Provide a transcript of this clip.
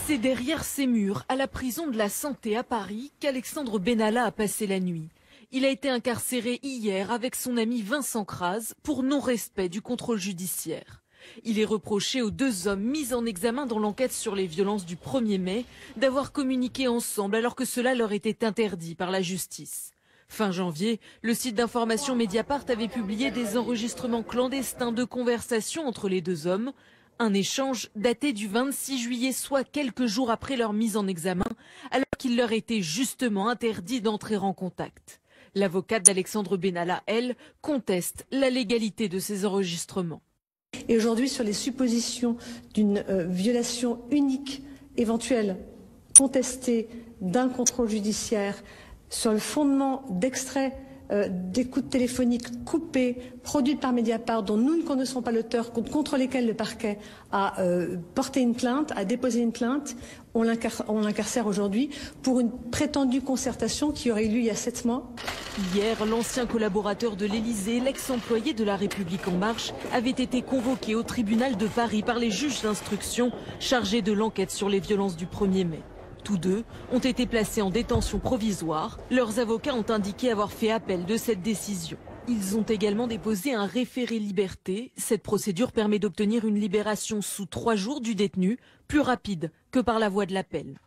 C'est derrière ces murs, à la prison de la Santé à Paris, qu'Alexandre Benalla a passé la nuit. Il a été incarcéré hier avec son ami Vincent Crase pour non-respect du contrôle judiciaire. Il est reproché aux deux hommes mis en examen dans l'enquête sur les violences du 1er mai d'avoir communiqué ensemble alors que cela leur était interdit par la justice. Fin janvier, le site d'information Mediapart avait publié des enregistrements clandestins de conversations entre les deux hommes. Un échange daté du 26 juillet, soit quelques jours après leur mise en examen, alors qu'il leur était justement interdit d'entrer en contact. L'avocate d'Alexandre Benalla, elle, conteste la légalité de ces enregistrements. Et aujourd'hui, sur les suppositions d'une violation unique, éventuelle, contestée d'un contrôle judiciaire, sur le fondement d'extraits d'écoutes téléphoniques coupées, produites par Mediapart, dont nous ne connaissons pas l'auteur, contre lesquels le parquet a porté une plainte, a déposé une plainte, on l'incarcère aujourd'hui pour une prétendue concertation qui aurait eu lieu il y a 7 mois. Hier, l'ancien collaborateur de l'Élysée, l'ex-employé de La République En Marche, avait été convoqué au tribunal de Paris par les juges d'instruction chargés de l'enquête sur les violences du 1er mai. Tous deux ont été placés en détention provisoire. Leurs avocats ont indiqué avoir fait appel de cette décision. Ils ont également déposé un référé-liberté. Cette procédure permet d'obtenir une libération sous 3 jours du détenu, plus rapide que par la voie de l'appel.